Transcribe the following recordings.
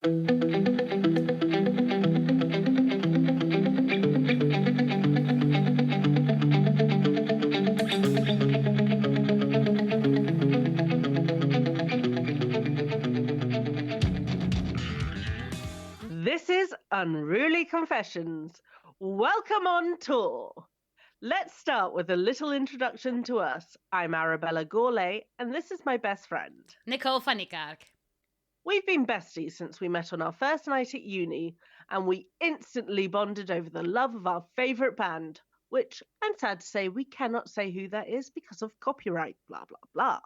This is Unruly Confessions. Welcome on tour. Let's start with a little introduction to us. I'm Arabella and this is my best friend, Nicole Fanikark. We've been besties since we met on our first night at uni, and we instantly bonded over the love of our favourite band, which I'm sad to say we cannot say who that is because of copyright, blah, blah, blah.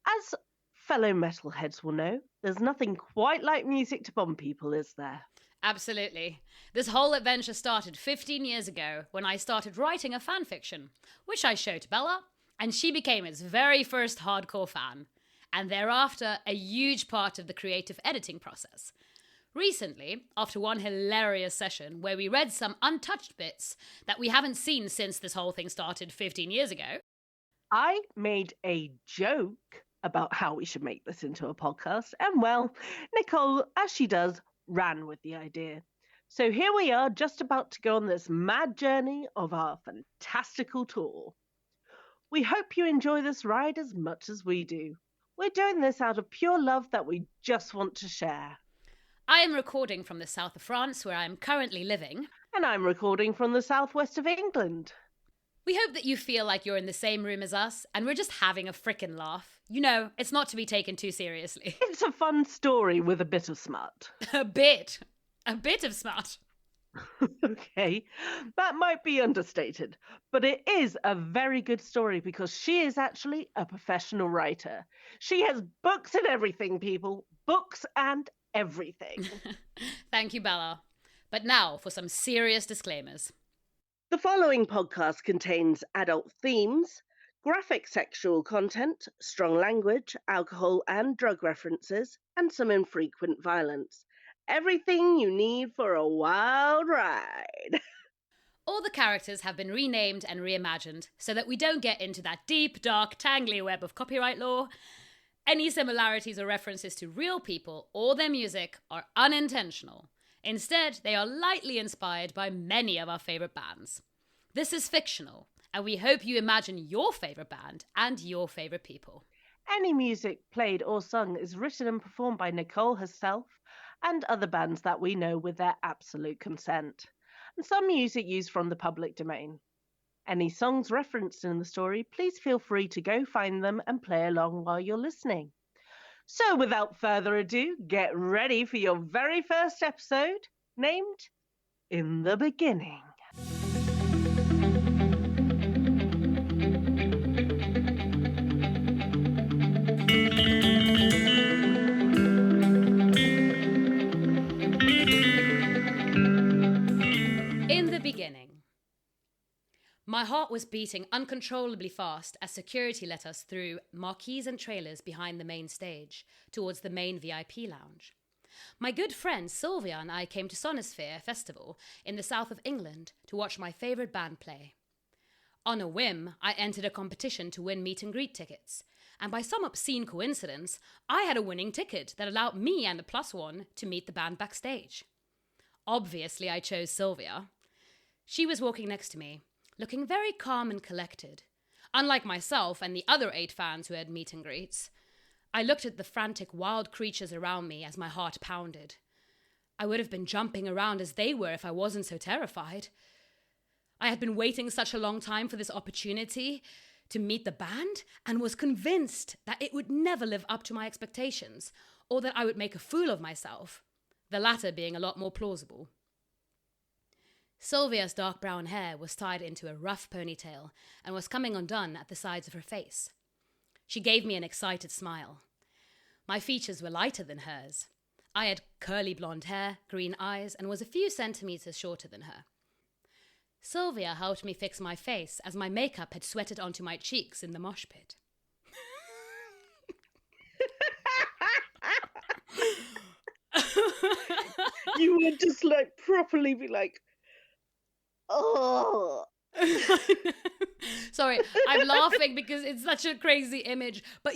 As fellow metalheads will know, there's nothing quite like music to bond people, is there? Absolutely. This whole adventure started 15 years ago when I started writing a fan fiction, which I showed to Bella, and she became its very first hardcore fan, and thereafter a huge part of the creative editing process. Recently, after one hilarious session where we read some untouched bits that we haven't seen since this whole thing started 15 years ago, I made a joke about how we should make this into a podcast, and well, Nicole, as she does, ran with the idea. So here we are, just about to go on this mad journey of our fantastical tour. We hope you enjoy this ride as much as we do. We're doing this out of pure love that we just want to share. I am recording from the south of France, where I am currently living. And I'm recording from the southwest of England. We hope that you feel like you're in the same room as us, and we're just having a frickin' laugh. You know, it's not to be taken too seriously. It's a fun story with a bit of smut. A bit of smut. Okay, that might be understated, but it is a very good story because she is actually a professional writer. She has books and everything, people. Books and everything. Thank you, Bella. But now for some serious disclaimers. The following podcast contains adult themes, graphic sexual content, strong language, alcohol and drug references, and some infrequent violence. Everything you need for a wild ride. All the characters have been renamed and reimagined so that we don't get into that deep, dark, tangly web of copyright law. Any similarities or references to real people or their music are unintentional. Instead, they are lightly inspired by many of our favourite bands. This is fictional, and we hope you imagine your favourite band and your favourite people. Any music played or sung is written and performed by Nicole herself and other bands that we know with their absolute consent, and some music used from the public domain. Any songs referenced in the story, please feel free to go find them and play along while you're listening. So without further ado, get ready for your very first episode, named In the Beginning. In the beginning. My heart was beating uncontrollably fast as security let us through marquees and trailers behind the main stage, towards the main VIP lounge. My good friend Sylvia and I came to Sonosphere Festival in the south of England to watch my favourite band play. On a whim, I entered a competition to win meet and greet tickets, and by some obscene coincidence, I had a winning ticket that allowed me and a +1 to meet the band backstage. Obviously, I chose Sylvia. She was walking next to me, looking very calm and collected. Unlike myself and the other 8 fans who had meet and greets, I looked at the frantic wild creatures around me as my heart pounded. I would have been jumping around as they were if I wasn't so terrified. I had been waiting such a long time for this opportunity to meet the band and was convinced that it would never live up to my expectations or that I would make a fool of myself, the latter being a lot more plausible. Sylvia's dark brown hair was tied into a rough ponytail and was coming undone at the sides of her face. She gave me an excited smile. My features were lighter than hers. I had curly blonde hair, green eyes, and was a few centimetres shorter than her. Sylvia helped me fix my face as my makeup had sweated onto my cheeks in the mosh pit. You would just properly be like, oh. Sorry, I'm laughing because it's such a crazy image. But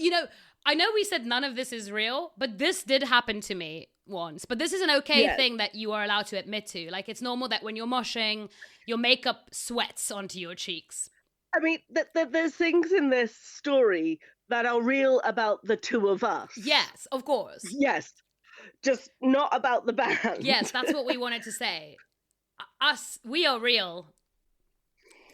I know we said none of this is real, but this did happen to me once. But this is an okay thing that you are allowed to admit to. Like, it's normal that when you're moshing, your makeup sweats onto your cheeks. I mean, there's things in this story that are real about the two of us. Yes, of course. Yes, just not about the band. Yes, that's what we wanted to say. Us, we are real.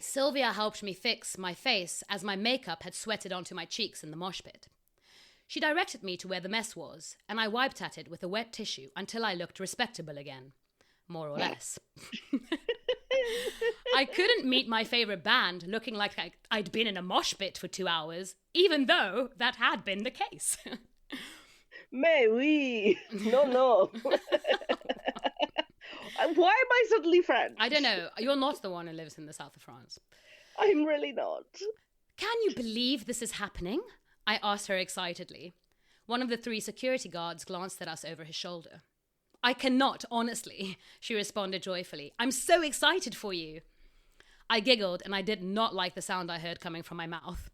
Sylvia helped me fix my face as my makeup had sweated onto my cheeks in the mosh pit. She directed me to where the mess was, and I wiped at it with a wet tissue until I looked respectable again. More or less. I couldn't meet my favourite band looking like I'd been in a mosh pit for 2 hours, even though that had been the case. Mais oui. No. Why am I suddenly French? I don't know. You're not the one who lives in the south of France. I'm really not. Can you believe this is happening? I asked her excitedly. One of the 3 security guards glanced at us over his shoulder. I cannot, honestly, she responded joyfully. I'm so excited for you. I giggled, and I did not like the sound I heard coming from my mouth.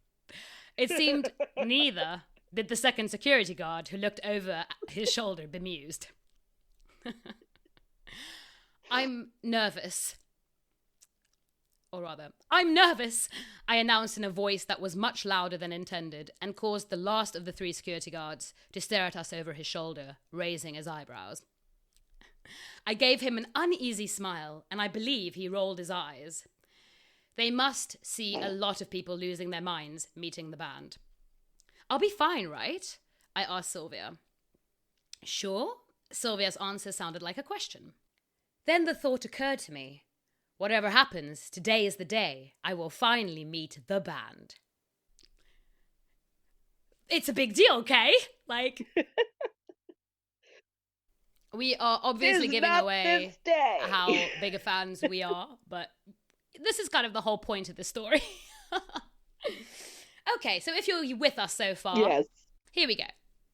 It seemed neither did the second security guard, who looked over his shoulder bemused. I'm nervous, I announced in a voice that was much louder than intended and caused the last of the 3 security guards to stare at us over his shoulder, raising his eyebrows. I gave him an uneasy smile, and I believe he rolled his eyes. They must see a lot of people losing their minds meeting the band. I'll be fine, right? I asked Sylvia. Sure? Sylvia's answer sounded like a question. Then the thought occurred to me. Whatever happens, today is the day I will finally meet the band. It's a big deal, okay? Like, we are obviously giving away how big a fans we are, but this is kind of the whole point of the story. Okay, so if you're with us so far, yes, here we go.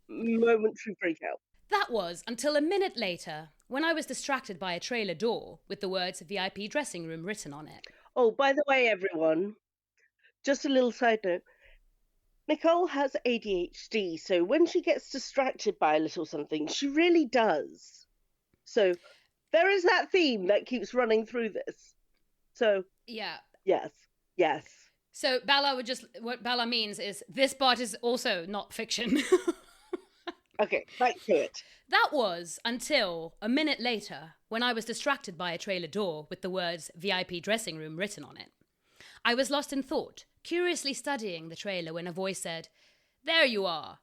Momentary freak out. That was until a minute later, when I was distracted by a trailer door with the words VIP dressing room written on it. Oh, by the way, everyone, just a little side note. Nicole has ADHD, so when she gets distracted by a little something, she really does. So there is that theme that keeps running through this. So yeah, yes. So what Bella means is this part is also not fiction. Okay, back to it. That was until a minute later, when I was distracted by a trailer door with the words VIP dressing room written on it. I was lost in thought, curiously studying the trailer when a voice said, "There you are."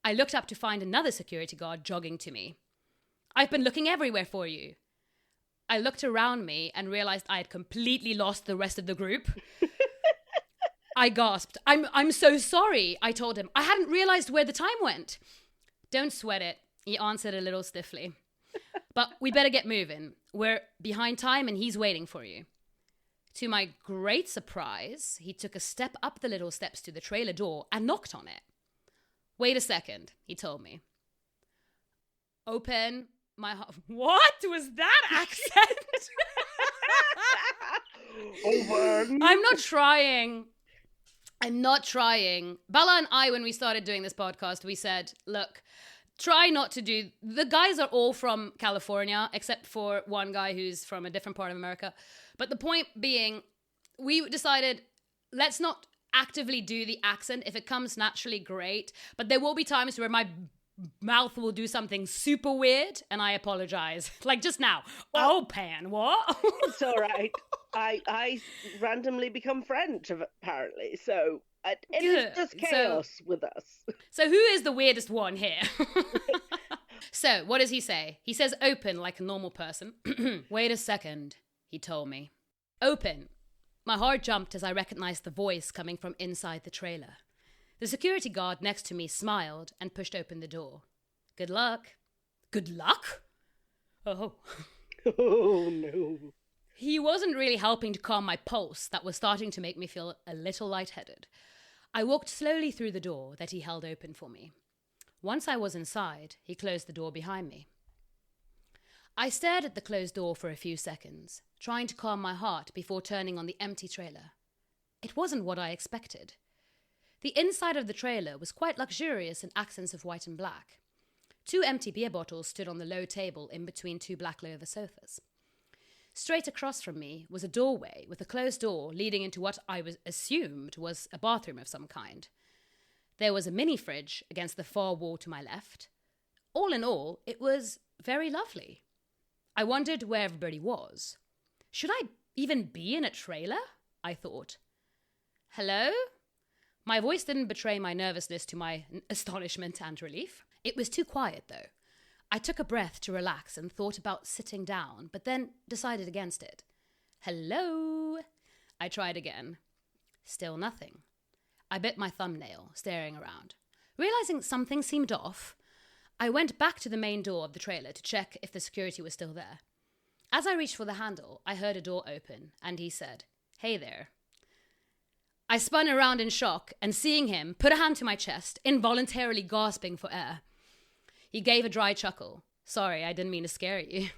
I looked up to find another security guard jogging to me. "I've been looking everywhere for you." I looked around me and realized I had completely lost the rest of the group. I gasped. I'm so sorry, I told him. I hadn't realized where the time went. "Don't sweat it," he answered a little stiffly. "But we better get moving. We're behind time and he's waiting for you." To my great surprise, he took a step up the little steps to the trailer door and knocked on it. "Wait a second," he told me. "Open my heart." What was that accent? Open. I'm not trying. Bella and I, when we started doing this podcast, we said, look, try not to do... The guys are all from California, except for one guy who's from a different part of America. But the point being, we decided, let's not actively do the accent. If it comes naturally, great. But there will be times where my mouth will do something super weird, and I apologize. Like just now. Oh, Pan, what? It's all right. I randomly become French, apparently. So it is just chaos with us. So who is the weirdest one here? So what does he say? He says open like a normal person. "Wait a second," he told me. "Open." My heart jumped as I recognized the voice coming from inside the trailer. The security guard next to me smiled and pushed open the door. "Good luck." "Good luck?" Oh. Oh, no. He wasn't really helping to calm my pulse that was starting to make me feel a little lightheaded. I walked slowly through the door that he held open for me. Once I was inside, he closed the door behind me. I stared at the closed door for a few seconds, trying to calm my heart before turning on the empty trailer. It wasn't what I expected. The inside of the trailer was quite luxurious in accents of white and black. 2 empty beer bottles stood on the low table in between 2 black leather sofas. Straight across from me was a doorway with a closed door leading into what I assumed was a bathroom of some kind. There was a mini fridge against the far wall to my left. All in all, it was very lovely. I wondered where everybody was. Should I even be in a trailer? I thought. Hello? My voice didn't betray my nervousness to my astonishment and relief. It was too quiet, though. I took a breath to relax and thought about sitting down, but then decided against it. Hello? I tried again. Still nothing. I bit my thumbnail, staring around. Realizing something seemed off, I went back to the main door of the trailer to check if the security was still there. As I reached for the handle, I heard a door open, and he said, "Hey there." I spun around in shock, and seeing him, put a hand to my chest, involuntarily gasping for air. He gave a dry chuckle. "Sorry, I didn't mean to scare you."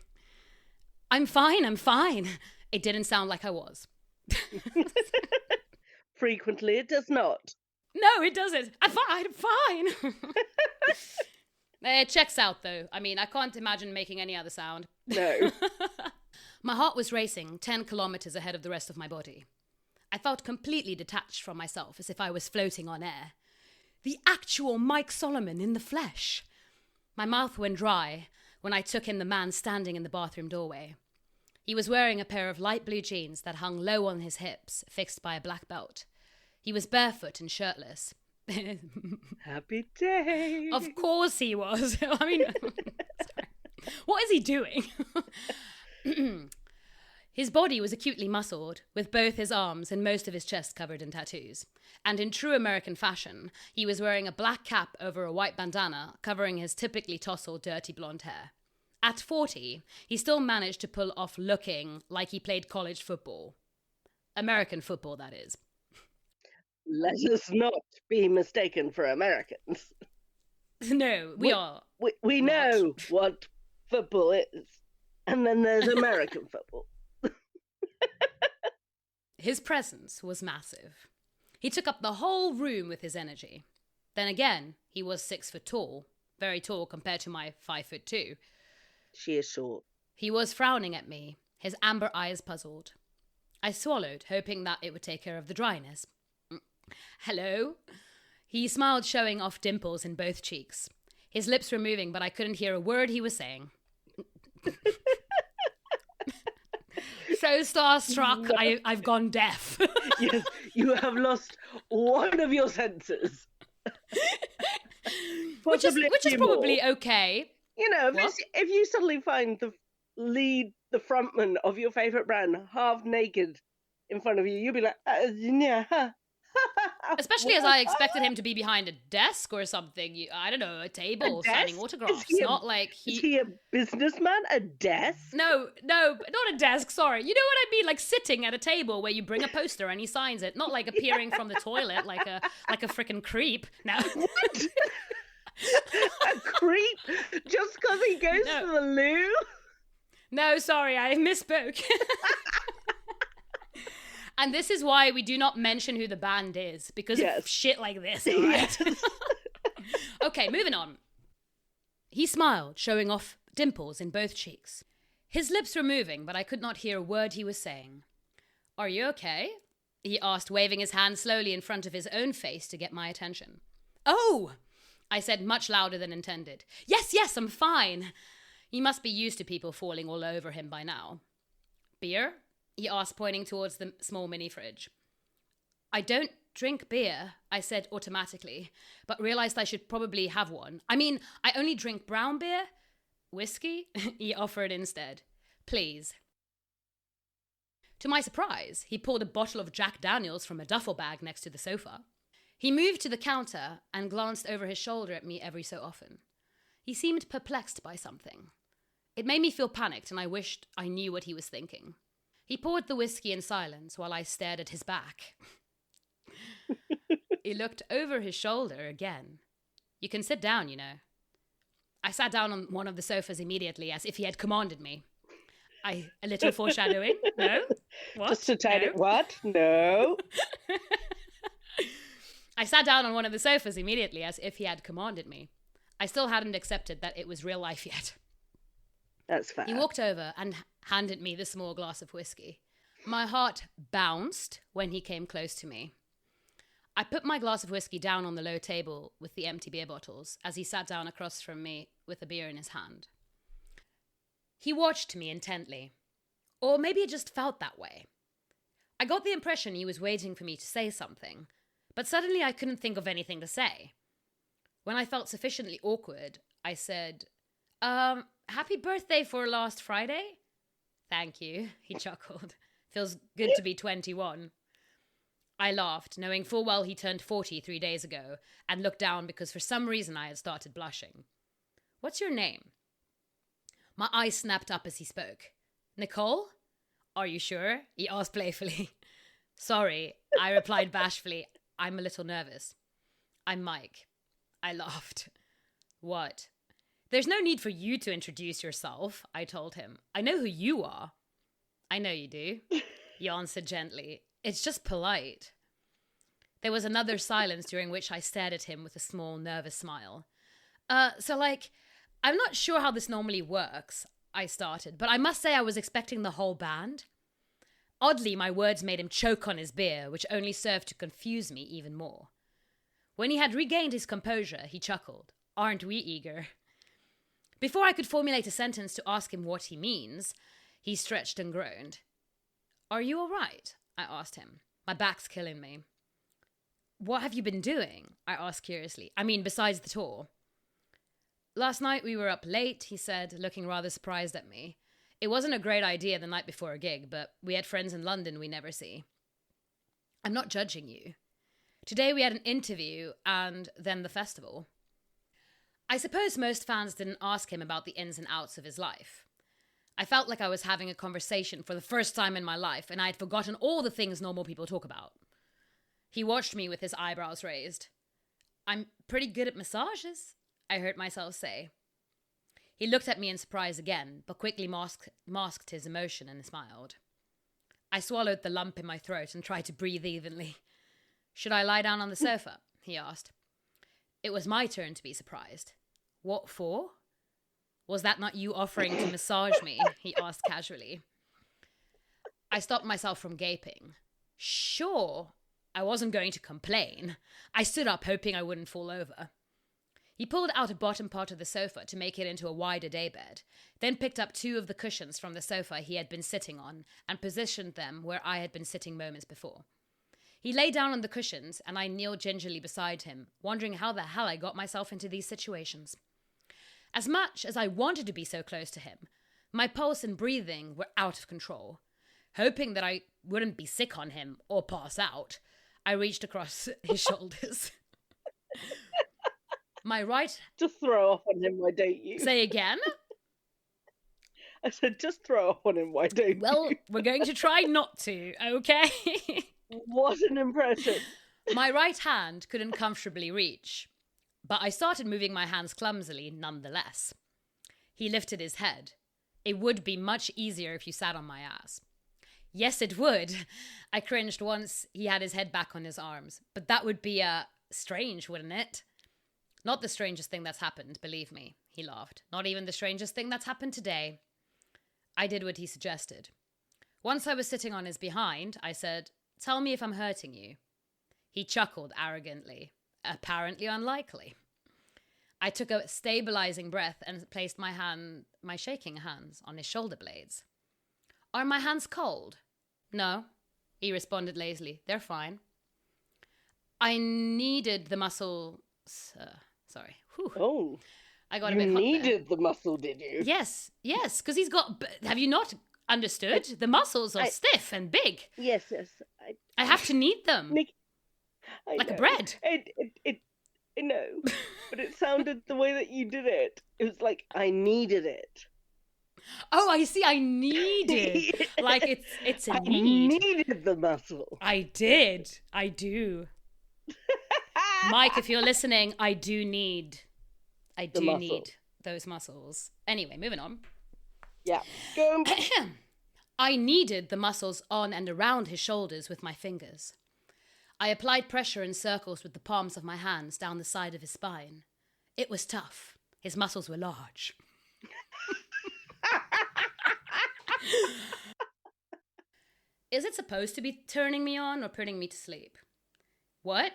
I'm fine. It didn't sound like I was. Frequently it does not. No, it doesn't. I'm fine. It checks out, though. I mean, I can't imagine making any other sound. No. My heart was racing 10 kilometers ahead of the rest of my body. I felt completely detached from myself, as if I was floating on air. The actual Mike Solomon in the flesh. My mouth went dry when I took in the man standing in the bathroom doorway. He was wearing a pair of light blue jeans that hung low on his hips, fixed by a black belt. He was barefoot and shirtless. Happy day. Of course he was. I mean, what is he doing? His body was acutely muscled, with both his arms and most of his chest covered in tattoos. And in true American fashion, he was wearing a black cap over a white bandana, covering his typically tousled, dirty blonde hair. At 40, he still managed to pull off looking like he played college football. American football, that is. Let us not be mistaken for Americans. No, we are. We know what football is. And then there's American football. His presence was massive. He took up the whole room with his energy. Then again, he was 6 foot tall. Very tall compared to my 5'2". She is short. He was frowning at me, his amber eyes puzzled. I swallowed, hoping that it would take care of the dryness. Hello? He smiled, showing off dimples in both cheeks. His lips were moving, but I couldn't hear a word he was saying. So starstruck, I've gone deaf. Yes, you have lost one of your senses. Which is probably okay. You know, if you suddenly find the frontman of your favourite band half naked in front of you, you'll be like, yeah. Especially as I expected him to be behind a desk or something. I don't know, a table, signing autographs. Not like Is he a businessman? A desk? No, not a desk, sorry. You know what I mean? Like sitting at a table where you bring a poster and he signs it. Not like appearing from the toilet like a freaking creep. No. What? A creep? Just because he goes to the loo? No, sorry, I misspoke. And this is why we do not mention who the band is, because of shit like this, all right? Yes. Okay, moving on. He smiled, showing off dimples in both cheeks. His lips were moving, but I could not hear a word he was saying. "Are you okay?" he asked, waving his hand slowly in front of his own face to get my attention. "Oh!" I said much louder than intended. Yes, I'm fine." He must be used to people falling all over him by now. "Beer?" he asked, pointing towards the small mini fridge. "I don't drink beer," I said automatically, but realized I should probably have one. I mean, I only drink brown beer. "Whiskey?" he offered instead. "Please." To my surprise, he pulled a bottle of Jack Daniels from a duffel bag next to the sofa. He moved to the counter and glanced over his shoulder at me every so often. He seemed perplexed by something. It made me feel panicked, and I wished I knew what he was thinking. He poured the whiskey in silence while I stared at his back. He looked over his shoulder again. "You can sit down, you know." I sat down on one of the sofas immediately, as if he had commanded me. A little foreshadowing? No? What? Just a tiny... No. What? No. I sat down on one of the sofas immediately, as if he had commanded me. I still hadn't accepted that it was real life yet. That's fair. He walked over and handed me the small glass of whiskey. My heart bounced when he came close to me. I put my glass of whiskey down on the low table with the empty beer bottles as he sat down across from me with a beer in his hand. He watched me intently. Or maybe it just felt that way. I got the impression he was waiting for me to say something, but suddenly I couldn't think of anything to say. When I felt sufficiently awkward, I said, happy birthday for last Friday? Thank you, he chuckled. Feels good to be 21. I laughed, knowing full well he turned 40 3 days ago, and looked down because for some reason I had started blushing. What's your name? My eyes snapped up as he spoke. Nicole? Are you sure? He asked playfully. Sorry, I replied bashfully. I'm a little nervous. I'm Mike. I laughed. What? There's no need for you to introduce yourself, I told him. I know who you are. I know you do, he answered gently. It's just polite. There was another silence during which I stared at him with a small, nervous smile. I'm not sure how this normally works, I started, but I must say I was expecting the whole band. Oddly, my words made him choke on his beer, which only served to confuse me even more. When he had regained his composure, he chuckled. Aren't we eager? Before I could formulate a sentence to ask him what he means, he stretched and groaned. Are you all right? I asked him. My back's killing me. What have you been doing? I asked curiously. I mean, besides the tour. Last night we were up late, he said, looking rather surprised at me. It wasn't a great idea the night before a gig, but we had friends in London we never see. I'm not judging you. Today we had an interview and then the festival. I suppose most fans didn't ask him about the ins and outs of his life. I felt like I was having a conversation for the first time in my life, and I had forgotten all the things normal people talk about. He watched me with his eyebrows raised. I'm pretty good at massages, I heard myself say. He looked at me in surprise again, but quickly masked his emotion and smiled. I swallowed the lump in my throat and tried to breathe evenly. Should I lie down on the sofa? He asked. It was my turn to be surprised. What for? Was that not you offering to massage me? He asked casually. I stopped myself from gaping. Sure, I wasn't going to complain. I stood up, hoping I wouldn't fall over. He pulled out a bottom part of the sofa to make it into a wider daybed, then picked up 2 of the cushions from the sofa he had been sitting on and positioned them where I had been sitting moments before. He lay down on the cushions, and I kneeled gingerly beside him, wondering how the hell I got myself into these situations. As much as I wanted to be so close to him, my pulse and breathing were out of control. Hoping that I wouldn't be sick on him or pass out, I reached across his shoulders. My right... Just throw off on him, why don't you? Say again? I said, just throw off on him, why don't you? Well, we're going to try not to, okay? What an impression. My right hand couldn't comfortably reach, but I started moving my hands clumsily nonetheless. He lifted his head. It would be much easier if you sat on my ass. Yes, it would. I cringed once he had his head back on his arms, but that would be, strange, wouldn't it? Not the strangest thing that's happened, believe me, he laughed. Not even the strangest thing that's happened today. I did what he suggested. Once I was sitting on his behind, I said, tell me if I'm hurting you. He chuckled arrogantly. Apparently unlikely. I took a stabilizing breath and placed my shaking hands on his shoulder blades. Are my hands cold? No, he responded lazily. They're fine. I needed the muscle... Sorry. Whew. Oh. I got a bit hot there. You needed the muscle, did you? Yes, because he's got... Have you not understood? The muscles are stiff and big. Yes. I have to knead them. Like a bread. I know, but it sounded the way that you did it. It was like, I needed it. Oh, I see. I needed. Like it's a need. I needed the muscle. I did. I do. Mike, if you're listening, I do need those muscles. Anyway, moving on. Yeah. Go. I kneaded the muscles on and around his shoulders with my fingers. I applied pressure in circles with the palms of my hands down the side of his spine. It was tough. His muscles were large. Is it supposed to be turning me on or putting me to sleep? What?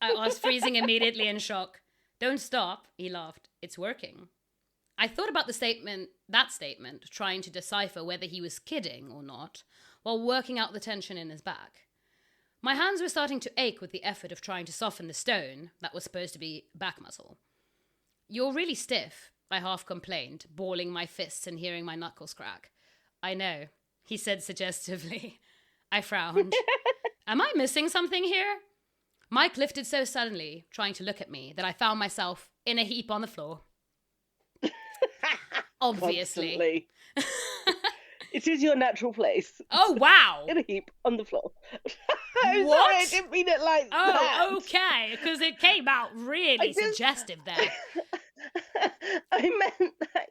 I asked, freezing immediately in shock. Don't stop, he laughed. It's working. I thought about that statement, trying to decipher whether he was kidding or not, while working out the tension in his back. My hands were starting to ache with the effort of trying to soften the stone that was supposed to be back muscle. You're really stiff, I half complained, balling my fists and hearing my knuckles crack. I know, he said suggestively. I frowned. Am I missing something here? Mike lifted so suddenly, trying to look at me, that I found myself in a heap on the floor. Obviously. It is your natural place. Oh, wow. In a heap on the floor. I'm What? sorry, I didn't mean it like that. Oh, okay, because it came out really suggestive there. I meant that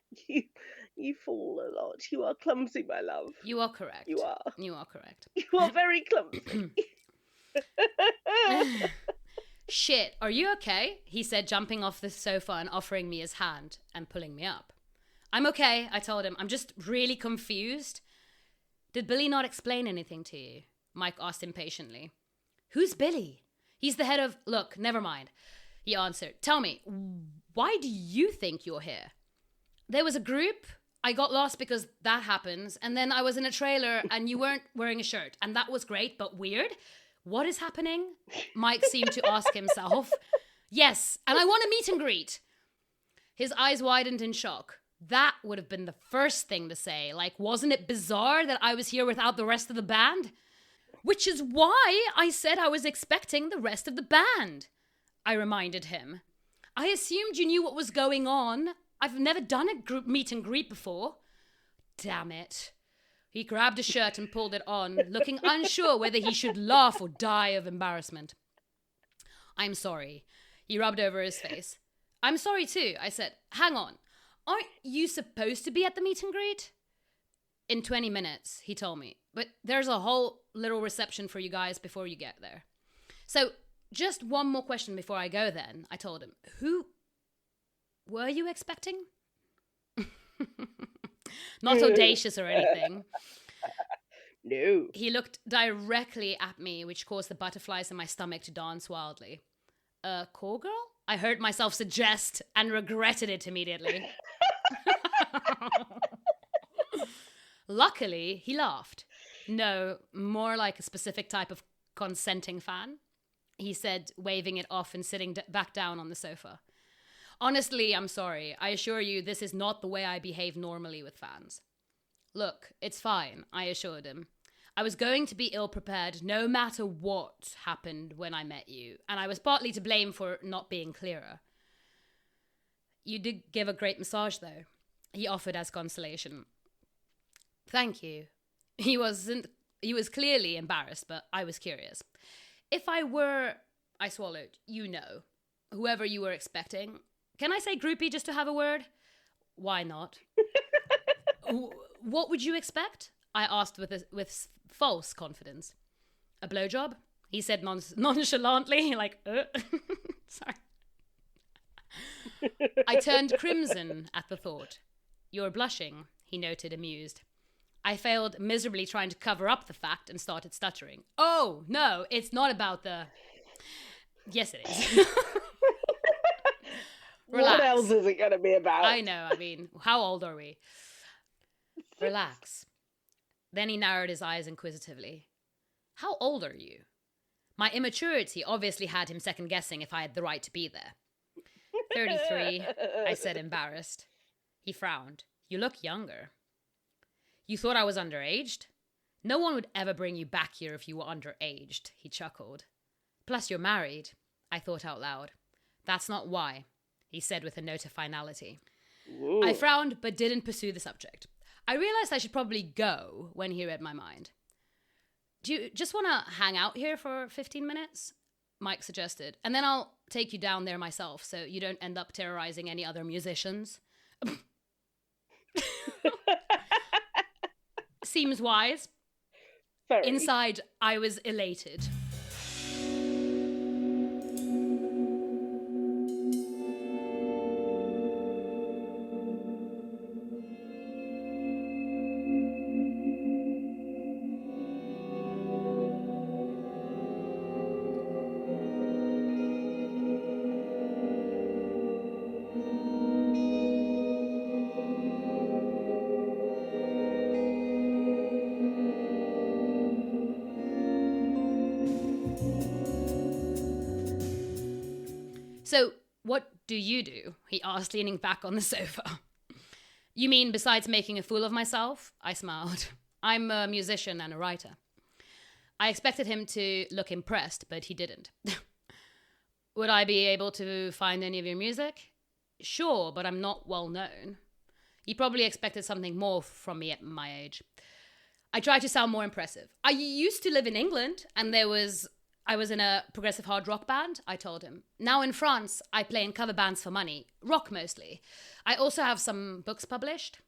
you fall a lot. You are clumsy, my love. You are correct. You are. You are correct. You are very clumsy. Shit, are you okay? He said, jumping off the sofa and offering me his hand and pulling me up. I'm okay, I told him. I'm just really confused. Did Billy not explain anything to you? Mike asked impatiently. Who's Billy? He's the head of... Look, never mind. He answered. Tell me, why do you think you're here? There was a group. I got lost because that happens. And then I was in a trailer and you weren't wearing a shirt. And that was great, but weird. What is happening? Mike seemed to ask himself. Yes, and I want a meet and greet. His eyes widened in shock. That would have been the first thing to say. Like, wasn't it bizarre that I was here without the rest of the band? Which is why I said I was expecting the rest of the band, I reminded him. I assumed you knew what was going on. I've never done a group meet and greet before. Damn it. He grabbed a shirt and pulled it on, looking unsure whether he should laugh or die of embarrassment. I'm sorry. He rubbed over his face. I'm sorry too, I said. Hang on. Aren't you supposed to be at the meet and greet? In 20 minutes, he told me. But there's a whole little reception for you guys before you get there. So, just one more question before I go then, I told him. Who were you expecting? Not audacious or anything. No. He looked directly at me, which caused the butterflies in my stomach to dance wildly. A call girl? I heard myself suggest and regretted it immediately. Luckily, he laughed. No, more like a specific type of consenting fan, he said, waving it off and sitting back down on the sofa. Honestly, I'm sorry. I assure you this is not the way I behave normally with fans. Look, it's fine, I assured him. I was going to be ill-prepared no matter what happened when I met you, and I was partly to blame for not being clearer. You did give a great massage, though, he offered as consolation. Thank you. He was clearly embarrassed, but I was curious. If I were, I swallowed, whoever you were expecting, can I say groupie just to have a word? Why not? What would you expect? I asked with false confidence. A blowjob? He said nonchalantly, like, sorry. I turned crimson at the thought. You're blushing, he noted, amused. I failed miserably trying to cover up the fact and started stuttering. Oh, no, it's not about the... Yes, it is. Relax. What else is it going to be about? I know, I mean, how old are we? Relax. Then he narrowed his eyes inquisitively. How old are you? My immaturity obviously had him second-guessing if I had the right to be there. 33, I said, embarrassed. He frowned. You look younger. You thought I was underaged? No one would ever bring you back here if you were underaged, he chuckled. Plus you're married, I thought out loud. That's not why, he said with a note of finality. Ooh. I frowned but didn't pursue the subject. I realized I should probably go when he read my mind. Do you just want to hang out here for 15 minutes? Mike suggested. And then I'll take you down there myself so you don't end up terrorizing any other musicians. Seems wise. Very. Inside, I was elated. do you do? He asked, leaning back on the sofa. You mean besides making a fool of myself? I smiled. I'm a musician and a writer. I expected him to look impressed, but he didn't. Would I be able to find any of your music? Sure, but I'm not well known. He probably expected something more from me at my age. I tried to sound more impressive. I used to live in England, and I was in a progressive hard rock band, I told him. Now in France, I play in cover bands for money, rock mostly. I also have some books published.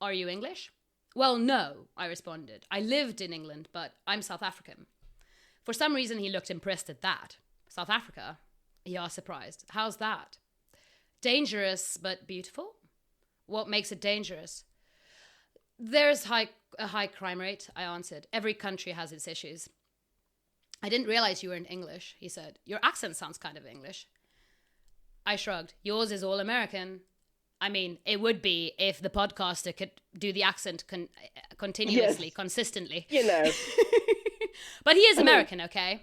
Are you English? Well, no, I responded. I lived in England, but I'm South African. For some reason, he looked impressed at that. South Africa? He asked, surprised. How's that? Dangerous, but beautiful? What makes it dangerous? There's a high crime rate, I answered. Every country has its issues. I didn't realize you were in English, he said. Your accent sounds kind of English. I shrugged. Yours is all American. I mean, it would be if the podcaster could do the accent continuously, yes. Consistently. You know. But he is American, okay?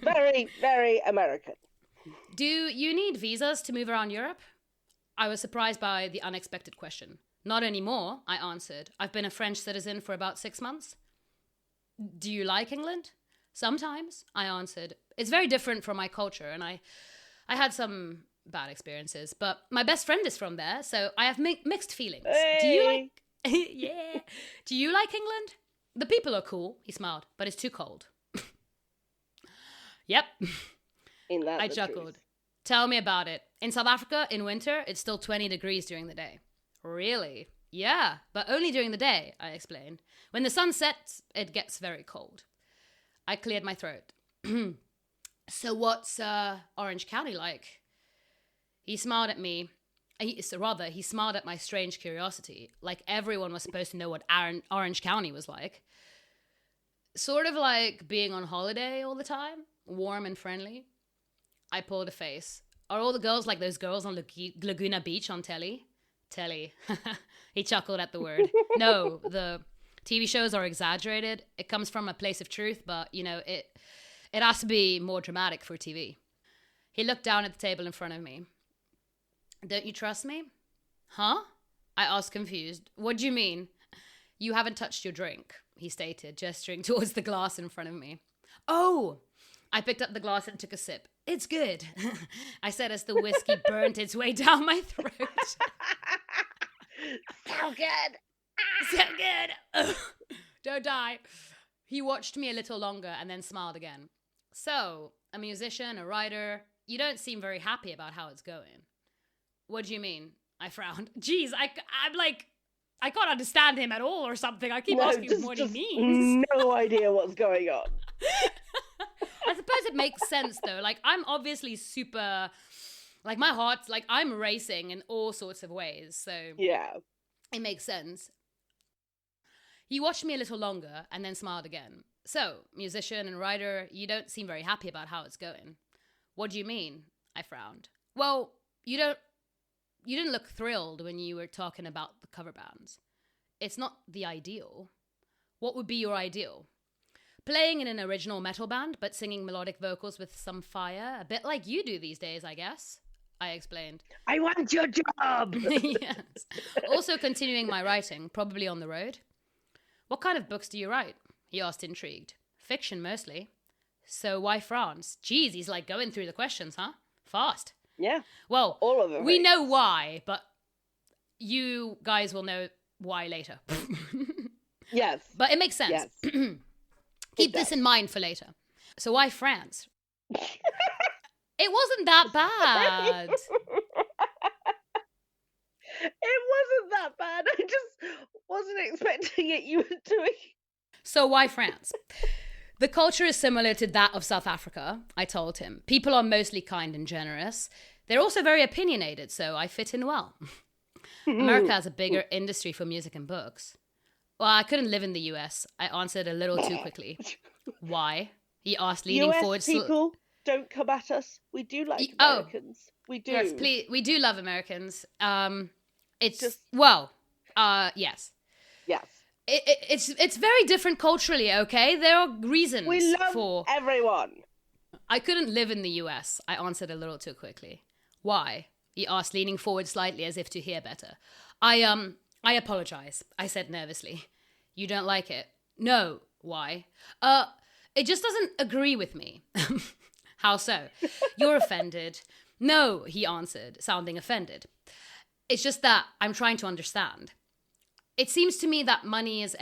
Very, very American. Do you need visas to move around Europe? I was surprised by the unexpected question. Not anymore, I answered. I've been a French citizen for about 6 months. Do you like England? Sometimes, I answered. It's very different from my culture, and I had some bad experiences, but my best friend is from there, so I have mixed feelings. Hey. Do you like... Yeah. Do you like England? The people are cool, he smiled, but it's too cold. Yep. I chuckled. Truth. Tell me about it. In South Africa, in winter, it's still 20 degrees during the day. Really? Yeah, but only during the day, I explained. When the sun sets, it gets very cold. I cleared my throat. So what's Orange County like? He smiled at me. He smiled at my strange curiosity, like everyone was supposed to know what Orange County was like. Sort of like being on holiday all the time, warm and friendly. I pulled a face. Are all the girls like those girls on Laguna Beach on telly? Telly. He chuckled at the word. No, the TV shows are exaggerated. It comes from a place of truth, but, you know, it has to be more dramatic for TV. He looked down at the table in front of me. Don't you trust me? Huh? I asked, confused. What do you mean? You haven't touched your drink, he stated, gesturing towards the glass in front of me. Oh! I picked up the glass and took a sip. It's good, I said as the whiskey burnt its way down my throat. So good. So good. Ugh. Don't die. He watched me a little longer and then smiled again. So, a musician, a writer, you don't seem very happy about how it's going. What do you mean? I frowned. Jeez, I'm like, I can't understand him at all or something. I keep asking him what he means. No idea what's going on. I suppose it makes sense though. Like, I'm obviously super, like, my heart's like, I'm racing in all sorts of ways. So yeah, it makes sense. He watched me a little longer and then smiled again. So, musician and writer, you don't seem very happy about how it's going. What do you mean? I frowned. Well, you didn't look thrilled when you were talking about the cover bands. It's not the ideal. What would be your ideal? Playing in an original metal band, but singing melodic vocals with some fire, a bit like you do these days, I guess, I explained. I want your job! Yes. Also continuing my writing, probably on the road. What kind of books do you write? He asked, intrigued. Fiction, mostly. So why France? Geez, he's like going through the questions, huh? Fast. Yeah. Well, all of them. We know why, but you guys will know why later. Yes. But it makes sense. Yes. Keep this in mind for later. So why France? It wasn't that bad. It wasn't that bad. I just wasn't expecting it. You were doing. So why France? The culture is similar to that of South Africa, I told him. People are mostly kind and generous. They're also very opinionated, so I fit in well. America has a bigger industry for music and books. Well, I couldn't live in the US. I answered a little too quickly. Why? He asked, leaning US forward. People, don't come at us. We do like Americans. We do. Yes, please. We do love Americans. It's just yes. Yes. It's very different culturally. Okay, there are reasons. We love for everyone. I couldn't live in the US. I answered a little too quickly. Why? He asked, leaning forward slightly as if to hear better. I apologize, I said nervously. You don't like it? No. Why? It just doesn't agree with me. How so? You're offended. No, he answered, sounding offended. It's just that I'm trying to understand. It seems to me that money is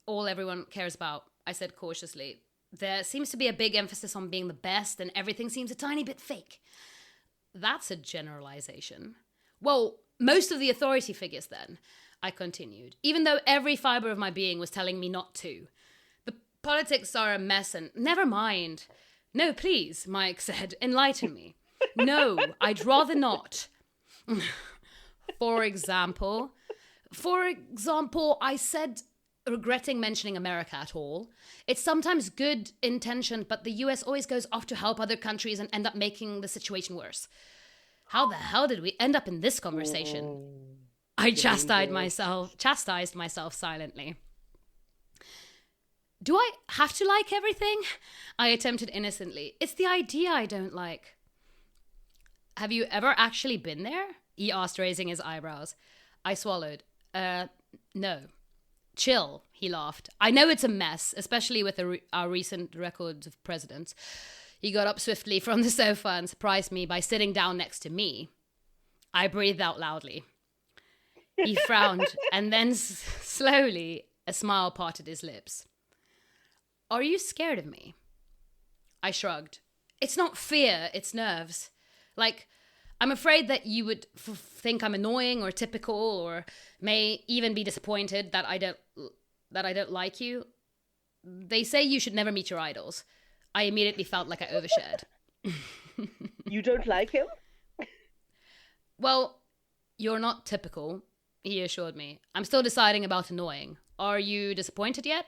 all everyone cares about, I said cautiously. There seems to be a big emphasis on being the best, and everything seems a tiny bit fake. That's a generalization. Well, most of the authority figures then, I continued, even though every fibre of my being was telling me not to. The politics are a mess and never mind. No, please, Mike said, enlighten me. No, I'd rather not. For example, I said, regretting mentioning America at all. It's sometimes good intentioned, but the US always goes off to help other countries and end up making the situation worse. How the hell did we end up in this conversation? I chastised myself silently. Do I have to like everything? I attempted innocently. It's the idea I don't like. Have you ever actually been there? He asked, raising his eyebrows. I swallowed. No. Chill, he laughed. I know it's a mess, especially with our recent records of presidents. He got up swiftly from the sofa and surprised me by sitting down next to me. I breathed out loudly. He frowned, and then slowly a smile parted his lips. Are you scared of me? I shrugged. It's not fear, it's nerves. Like, I'm afraid that you would think I'm annoying or typical, or may even be disappointed that I don't like you. They say you should never meet your idols. I immediately felt like I overshared. You don't like him? Well, you're not typical, he assured me. I'm still deciding about annoying. Are you disappointed yet?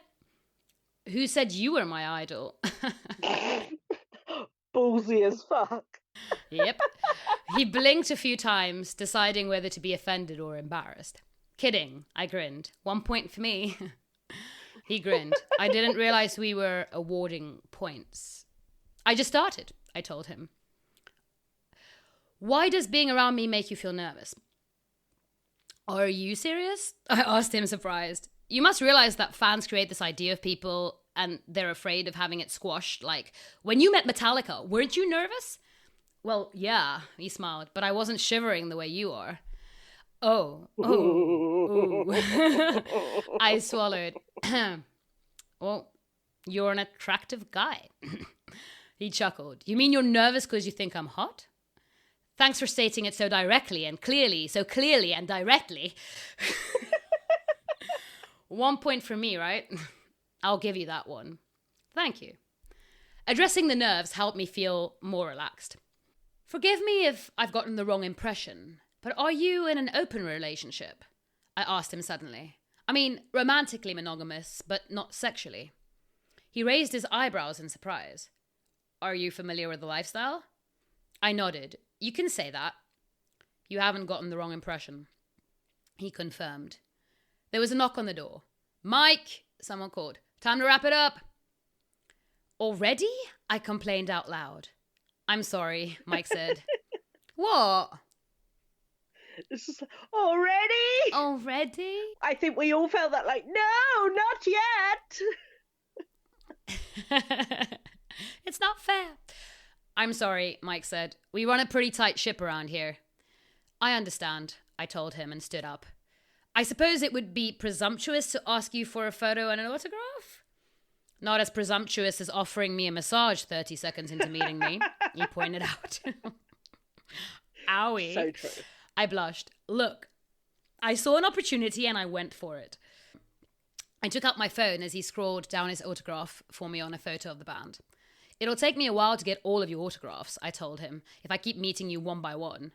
Who said you were my idol? Ballsy as fuck. Yep. He blinked a few times, deciding whether to be offended or embarrassed. Kidding, I grinned. 1 point for me. He grinned. I didn't realize we were awarding points. I just started, I told him. Why does being around me make you feel nervous? Are you serious? I asked him, surprised. You must realize that fans create this idea of people and they're afraid of having it squashed. Like, when you met Metallica, weren't you nervous? Well, yeah, he smiled, but I wasn't shivering the way you are. Oh. I swallowed. Well, you're an attractive guy. He chuckled. You mean you're nervous because you think I'm hot? Thanks for stating it so directly and clearly, and directly. 1 point for me, right? I'll give you that one. Thank you. Addressing the nerves helped me feel more relaxed. Forgive me if I've gotten the wrong impression, but are you in an open relationship? I asked him suddenly. I mean, romantically monogamous, but not sexually. He raised his eyebrows in surprise. Are you familiar with the lifestyle? I nodded. You can say that. You haven't gotten the wrong impression. He confirmed. There was a knock on the door. Mike, someone called. Time to wrap it up. Already? I complained out loud. I'm sorry, Mike said. What? It's just like, already? Already? I think we all felt that, like, no, not yet. It's not fair. I'm sorry, Mike said. We run a pretty tight ship around here. I understand, I told him and stood up. I suppose it would be presumptuous to ask you for a photo and an autograph? Not as presumptuous as offering me a massage 30 seconds into meeting me, he pointed out. Owie. So true. I blushed. Look, I saw an opportunity and I went for it. I took out my phone as he scrolled down his autograph for me on a photo of the band. It'll take me a while to get all of your autographs, I told him, if I keep meeting you one by one.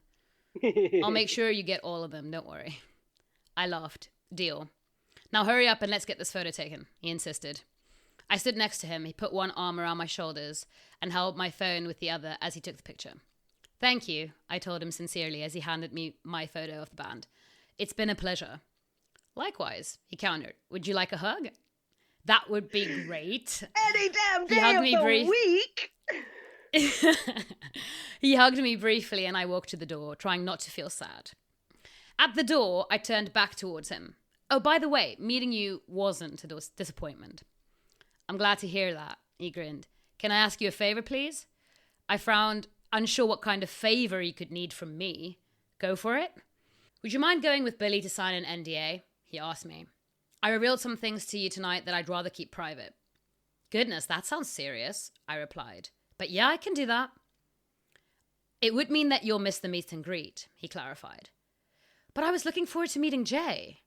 I'll make sure you get all of them, don't worry. I laughed. Deal. Now hurry up and let's get this photo taken, he insisted. I stood next to him. He put one arm around my shoulders and held my phone with the other as he took the picture. Thank you, I told him sincerely as he handed me my photo of the band. It's been a pleasure. Likewise, he countered. Would you like a hug? That would be great. Any damn day of the week. He hugged me briefly and I walked to the door, trying not to feel sad. At the door, I turned back towards him. Oh, by the way, meeting you wasn't a disappointment. I'm glad to hear that, he grinned. Can I ask you a favour, please? I frowned, unsure what kind of favour he could need from me. Go for it? Would you mind going with Billy to sign an NDA? He asked me. I revealed some things to you tonight that I'd rather keep private. Goodness, that sounds serious, I replied. But yeah, I can do that. It would mean that you'll miss the meet and greet, he clarified. But I was looking forward to meeting Jay.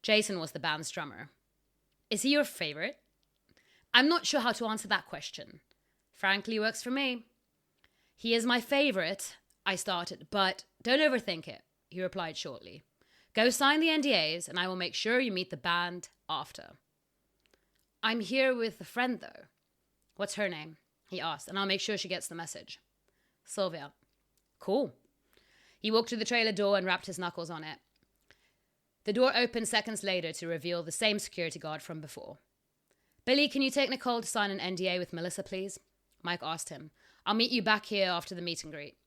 Jason was the band's drummer. Is he your favourite? I'm not sure how to answer that question. Frankly, works for me. He is my favourite, I started, but don't overthink it, he replied shortly. Go sign the NDAs and I will make sure you meet the band after. I'm here with a friend, though. What's her name? He asked, and I'll make sure she gets the message. Sylvia. Cool. He walked to the trailer door and rapped his knuckles on it. The door opened seconds later to reveal the same security guard from before. Billy, can you take Nicole to sign an NDA with Melissa, please? Mike asked him. I'll meet you back here after the meet and greet.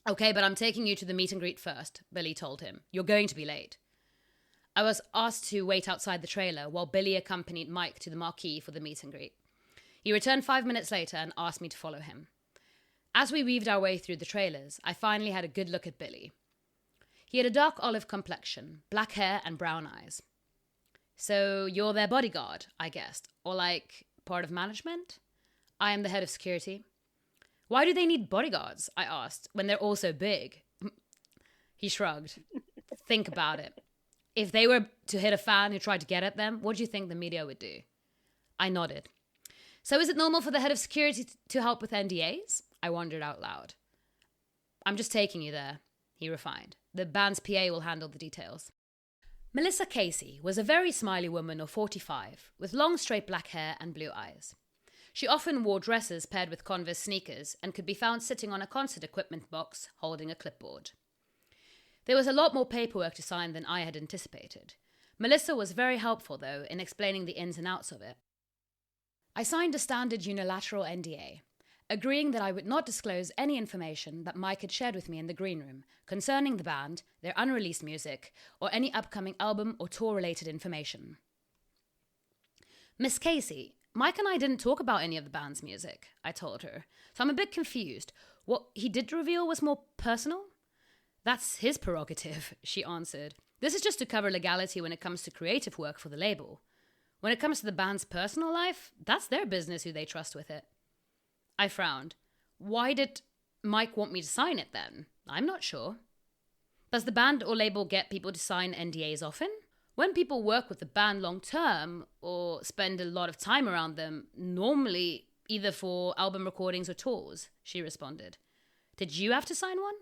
Okay, but I'm taking you to the meet and greet first, Billy told him. You're going to be late. I was asked to wait outside the trailer while Billy accompanied Mike to the marquee for the meet and greet. He returned 5 minutes later and asked me to follow him. As we weaved our way through the trailers, I finally had a good look at Billy. He had a dark olive complexion, black hair and brown eyes. So you're their bodyguard, I guessed, or like part of management? I am the head of security. Why do they need bodyguards? I asked, when they're all so big. He shrugged. Think about it. If they were to hit a fan who tried to get at them, what do you think the media would do? I nodded. So is it normal for the head of security to help with NDAs? I wondered out loud. I'm just taking you there, he refined. The band's PA will handle the details. Melissa Casey was a very smiley woman of 45, with long straight black hair and blue eyes. She often wore dresses paired with Converse sneakers and could be found sitting on a concert equipment box holding a clipboard. There was a lot more paperwork to sign than I had anticipated. Melissa was very helpful, though, in explaining the ins and outs of it. I signed a standard unilateral NDA, agreeing that I would not disclose any information that Mike had shared with me in the green room concerning the band, their unreleased music, or any upcoming album or tour-related information. Miss Casey, Mike and I didn't talk about any of the band's music, I told her, so I'm a bit confused. What he did reveal was more personal? That's his prerogative, she answered. This is just to cover legality when it comes to creative work for the label. When it comes to the band's personal life, that's their business who they trust with it. I frowned. Why did Mike want me to sign it then? I'm not sure. Does the band or label get people to sign NDAs often? When people work with the band long term or spend a lot of time around them, normally either for album recordings or tours, she responded. Did you have to sign one?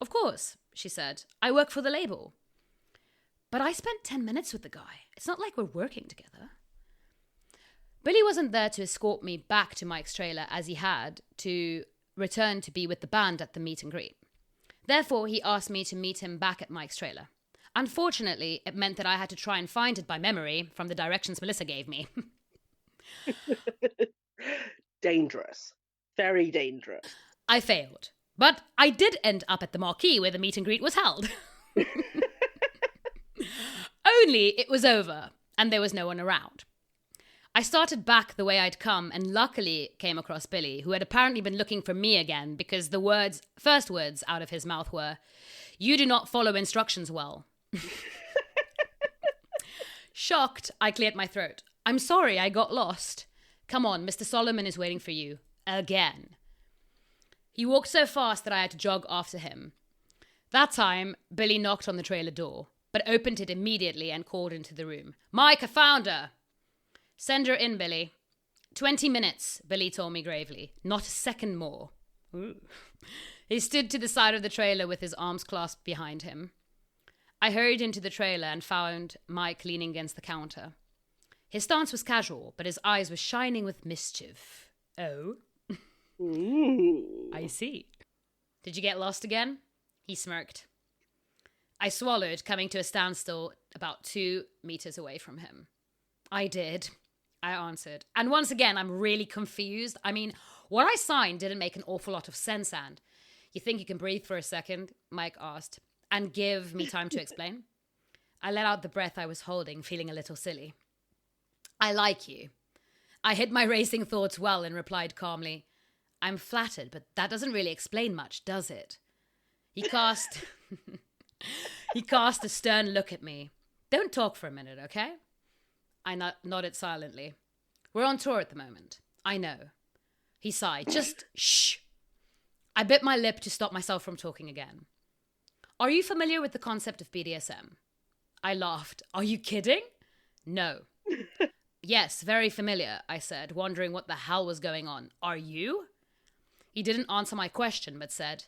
Of course, she said. I work for the label. But I spent 10 minutes with the guy. It's not like we're working together. Billy wasn't there to escort me back to Mike's trailer as he had to return to be with the band at the meet and greet. Therefore, he asked me to meet him back at Mike's trailer. Unfortunately, it meant that I had to try and find it by memory from the directions Melissa gave me. Dangerous. Very dangerous. I failed. But I did end up at the marquee where the meet and greet was held. Only it was over, and there was no one around. I started back the way I'd come and luckily came across Billy, who had apparently been looking for me again because the first words out of his mouth were, "You do not follow instructions well." Shocked, I cleared my throat. "I'm sorry, I got lost. Come on, Mr. Solomon is waiting for you. Again." He walked so fast that I had to jog after him. That time, Billy knocked on the trailer door, but opened it immediately and called into the room. "Mike, I found her." "Send her in, Billy." 20 minutes, Billy told me gravely. Not a second more. Ooh. He stood to the side of the trailer with his arms clasped behind him. I hurried into the trailer and found Mike leaning against the counter. His stance was casual, but his eyes were shining with mischief. Oh? Ooh. I see. "Did you get lost again?" He smirked. I swallowed, coming to a standstill about 2 meters away from him. "I did," I answered. "And once again, I'm really confused. I mean, What I signed didn't make an awful lot of sense, and you think you can breathe for a second? Mike asked, and give me time to explain. I let out the breath I was holding, feeling a little silly. I like you. I hid my racing thoughts well and replied calmly, I'm flattered, but that doesn't really explain much, does it? He cast a stern look at me. Don't talk for a minute, okay? I nodded silently. We're on tour at the moment. I know. He sighed. Just shh. I bit my lip to stop myself from talking again. Are you familiar with the concept of BDSM? I laughed. Are you kidding? No. Yes, very familiar, I said, wondering what the hell was going on. Are you? He didn't answer my question, but said,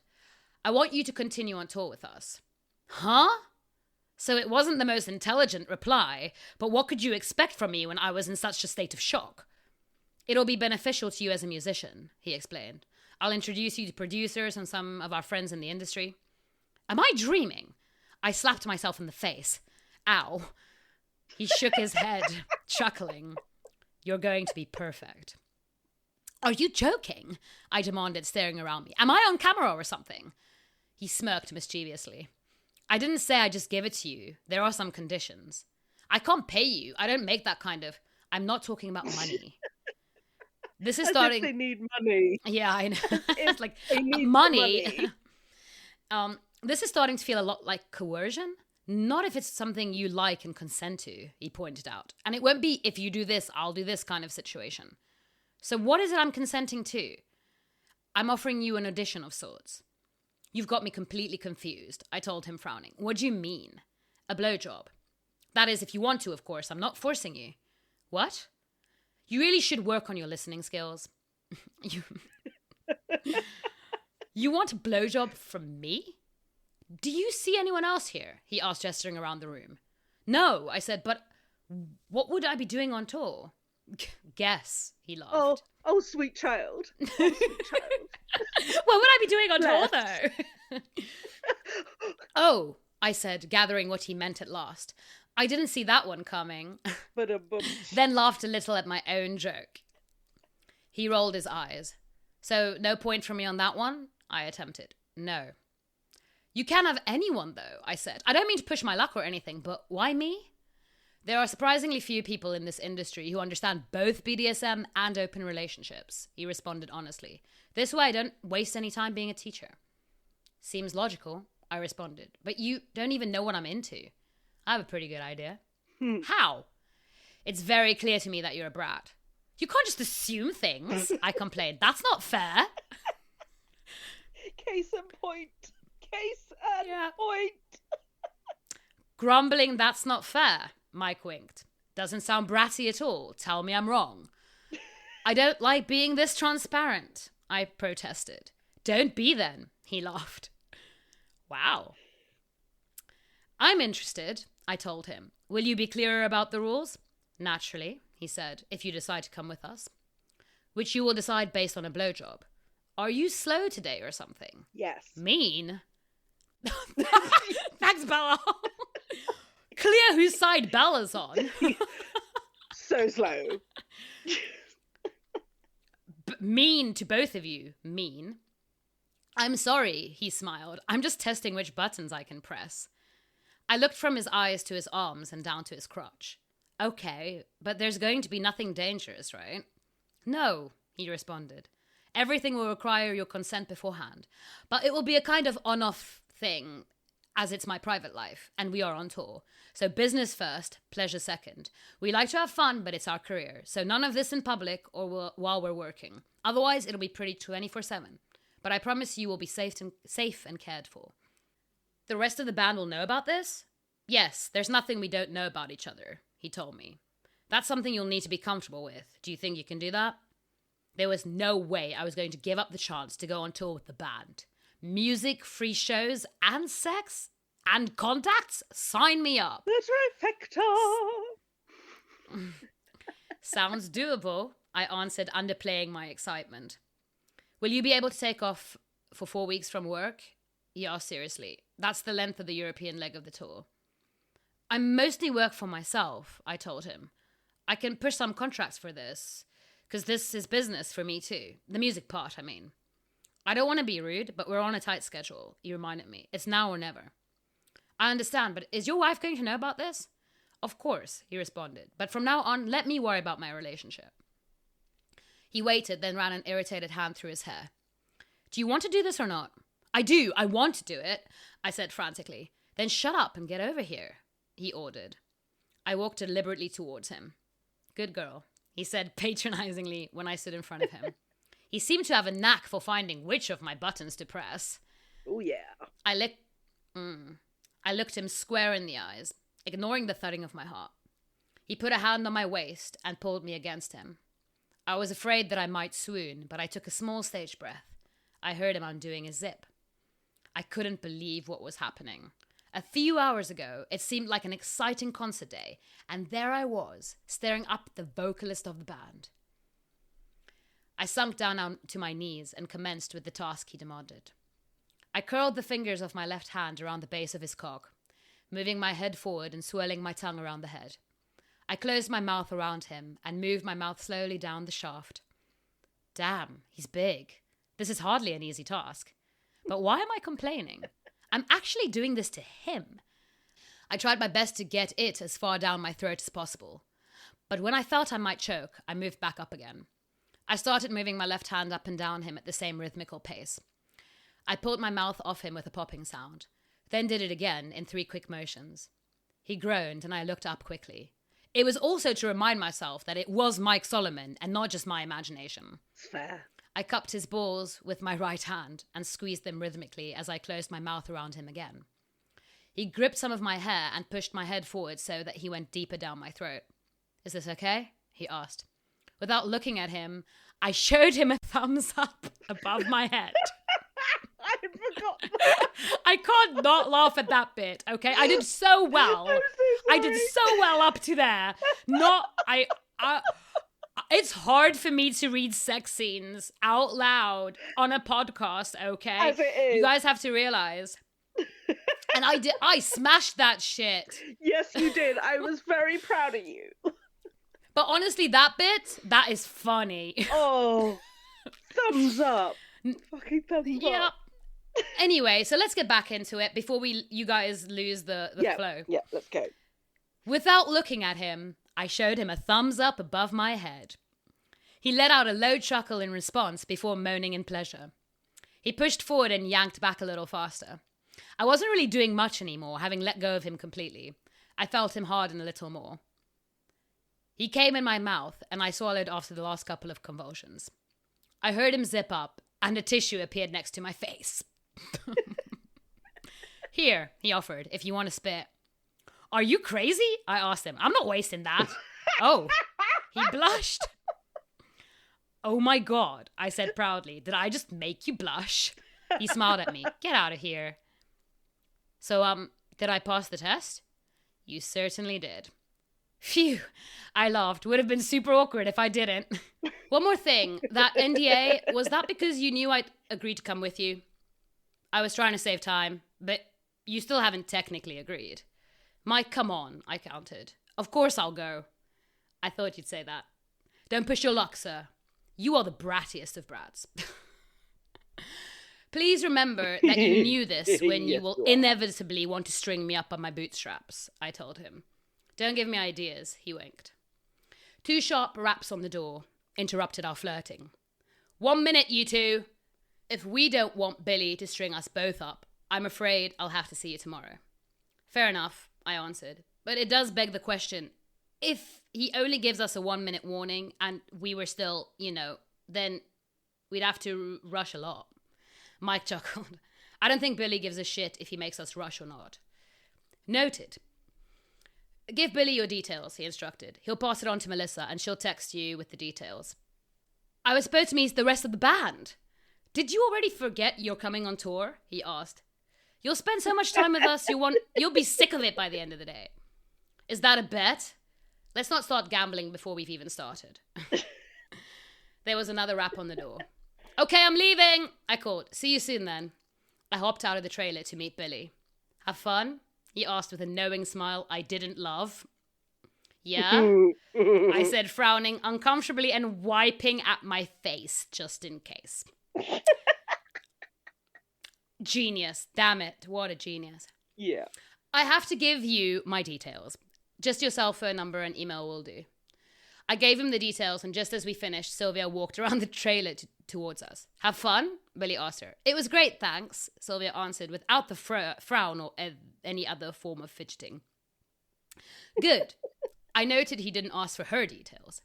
I want you to continue on tour with us. Huh? So it wasn't the most intelligent reply, but what could you expect from me when I was in such a state of shock? It'll be beneficial to you as a musician, he explained. I'll introduce you to producers and some of our friends in the industry. Am I dreaming? I slapped myself in the face. Ow. He shook his head, chuckling. You're going to be perfect. Are you joking? I demanded, staring around me. Am I on camera or something? He smirked mischievously. I didn't say I just give it to you. There are some conditions. I can't pay you. I don't make that kind of... I'm not talking about money. This is starting... They need money. Yeah, I know. It's like need money. This is starting to feel a lot like coercion. Not if it's something you like and consent to, he pointed out. And it won't be if you do this, I'll do this kind of situation. So what is it I'm consenting to? I'm offering you an audition of sorts. You've got me completely confused, I told him, frowning. What do you mean? A blowjob. That is, if you want to, of course. I'm not forcing you. What? You really should work on your listening skills. You want a blowjob from me? Do you see anyone else here? He asked, gesturing around the room. No, I said, but what would I be doing on tour? Guess, he laughed. Oh, sweet child. Oh, sweet child. What would I be doing on tour, though? Oh, I said, gathering what he meant at last. I didn't see that one coming. Then laughed a little at my own joke. He rolled his eyes. So, no point for me on that one? I attempted. No. You can have anyone, though, I said. I don't mean to push my luck or anything, but why me? There are surprisingly few people in this industry who understand both BDSM and open relationships, he responded honestly. This way I don't waste any time being a teacher. Seems logical, I responded. But you don't even know what I'm into. I have a pretty good idea. How? It's very clear to me that you're a brat. You can't just assume things, I complained. That's not fair. Case in point. Point. Grumbling, that's not fair, Mike winked. Doesn't sound bratty at all. Tell me I'm wrong. I don't like being this transparent, I protested. Don't be then, he laughed. Wow. I'm interested, I told him. Will you be clearer about the rules? Naturally, he said, if you decide to come with us. Which you will decide based on a blowjob. Are you slow today or something? Yes. Mean? Thanks, Bella. Clear whose side Bella's on. So slow. Mean to both of you. Mean. I'm sorry, he smiled. I'm just testing which buttons I can press. I looked from his eyes to his arms and down to his crotch. Okay, but there's going to be nothing dangerous, right? No, he responded. Everything will require your consent beforehand. But it will be a kind of on-off thing, as it's my private life, and we are on tour. So business first, pleasure second. We like to have fun, but it's our career. So none of this in public or while we're working. Otherwise, it'll be pretty 24/7. But I promise you will be safe and cared for. The rest of the band will know about this? Yes, there's nothing we don't know about each other, he told me. That's something you'll need to be comfortable with. Do you think you can do that? There was no way I was going to give up the chance to go on tour with the band. Music, free shows, and sex? And contacts? Sign me up. The trifecta. Sounds doable, I answered, underplaying my excitement. Will you be able to take off for 4 weeks from work? He asked seriously. That's the length of the European leg of the tour. I mostly work for myself, I told him. I can push some contracts for this. Because this is business for me too. The music part, I mean. I don't want to be rude, but we're on a tight schedule, he reminded me. It's now or never. I understand, but is your wife going to know about this? Of course, he responded. But from now on, let me worry about my relationship. He waited, then ran an irritated hand through his hair. Do you want to do this or not? I do. I want to do it, I said frantically. Then shut up and get over here, he ordered. I walked deliberately towards him. Good girl, he said patronizingly when I stood in front of him. He seemed to have a knack for finding which of my buttons to press. Oh, yeah. I looked him square in the eyes, ignoring the thudding of my heart. He put a hand on my waist and pulled me against him. I was afraid that I might swoon, but I took a small stage breath. I heard him undoing a zip. I couldn't believe what was happening. A few hours ago, it seemed like an exciting concert day, and there I was, staring up at the vocalist of the band. I sunk down to my knees and commenced with the task he demanded. I curled the fingers of my left hand around the base of his cock, moving my head forward and swirling my tongue around the head. I closed my mouth around him and moved my mouth slowly down the shaft. Damn, he's big. This is hardly an easy task. But why am I complaining? I'm actually doing this to him. I tried my best to get it as far down my throat as possible. But when I felt I might choke, I moved back up again. I started moving my left hand up and down him at the same rhythmical pace. I pulled my mouth off him with a popping sound, then did it again in 3 quick motions. He groaned and I looked up quickly. It was also to remind myself that it was Mike Solomon and not just my imagination. It's fair. I cupped his balls with my right hand and squeezed them rhythmically as I closed my mouth around him again. He gripped some of my hair and pushed my head forward so that he went deeper down my throat. Is this okay? He asked. Without looking at him, I showed him a thumbs up above my head. I forgot that. I can't not laugh at that bit, okay? I did so well. I'm so I did so well up to there. It's hard for me to read sex scenes out loud on a podcast, okay? As it is. You guys have to realize. And I smashed that shit. Yes, you did. I was very proud of you. But honestly, that is funny. Oh, thumbs up. Fucking thumbs Yeah. up. Anyway, so let's get back into it before you guys lose the flow. Yeah, let's go. Without looking at him, I showed him a thumbs up above my head. He let out a low chuckle in response before moaning in pleasure. He pushed forward and yanked back a little faster. I wasn't really doing much anymore, having let go of him completely. I felt him harden a little more. He came in my mouth, and I swallowed after the last couple of convulsions. I heard him zip up, and a tissue appeared next to my face. Here, he offered, if you want to spit. Are you crazy? I asked him. I'm not wasting that. Oh, he blushed. Oh my God, I said proudly. Did I just make you blush? He smiled at me. Get out of here. So, did I pass the test? You certainly did. Phew, I laughed. Would have been super awkward if I didn't. One more thing. That NDA, was that because you knew I'd agreed to come with you? I was trying to save time, but you still haven't technically agreed. Mike, come on, I countered. Of course I'll go. I thought you'd say that. Don't push your luck, sir. You are the brattiest of brats. Please remember that you knew this when you will inevitably want to string me up by my bootstraps, I told him. Don't give me ideas, he winked. 2 sharp raps on the door interrupted our flirting. 1 minute, you two. If we don't want Billy to string us both up, I'm afraid I'll have to see you tomorrow. Fair enough, I answered. But it does beg the question, if he only gives us a 1-minute warning and we were still, then we'd have to rush a lot. Mike chuckled. I don't think Billy gives a shit if he makes us rush or not. Noted. Give Billy your details, he instructed. He'll pass it on to Melissa and she'll text you with the details. I was supposed to meet the rest of the band. Did you already forget you're coming on tour? He asked. You'll spend so much time with us, you'll be sick of it by the end of the day. Is that a bet? Let's not start gambling before we've even started. There was another rap on the door. Okay, I'm leaving, I called. See you soon then. I hopped out of the trailer to meet Billy. Have fun? He asked with a knowing smile I didn't love. Yeah? I said, frowning uncomfortably and wiping at my face, just in case. Genius. Damn it. What a genius. Yeah. I have to give you my details. Just your cell phone number and email will do. I gave him the details, and just as we finished, Sylvia walked around the trailer towards us. Have fun? Billy asked her. It was great, thanks, Sylvia answered without the frown or any other form of fidgeting. Good. I noted he didn't ask for her details.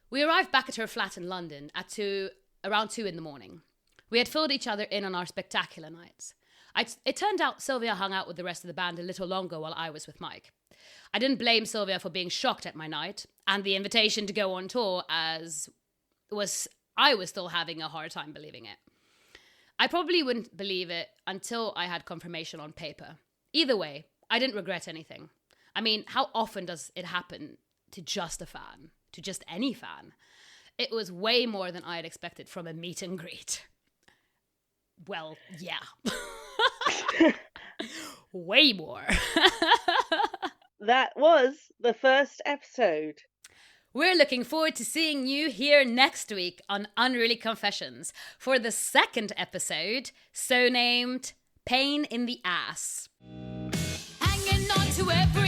We arrived back at her flat in London at around 2 in the morning. We had filled each other in on our spectacular nights. It turned out Sylvia hung out with the rest of the band a little longer while I was with Mike. I didn't blame Sylvia for being shocked at my night and the invitation to go on tour, as I was still having a hard time believing it. I probably wouldn't believe it until I had confirmation on paper. Either way, I didn't regret anything. I mean, how often does it happen to just a fan, to just any fan? It was way more than I had expected from a meet and greet. Well, yeah. Way more. That was the first episode. We're looking forward to seeing you here next week on Unruly Confessions for the second episode, so named Pain in the Ass. Hanging on to every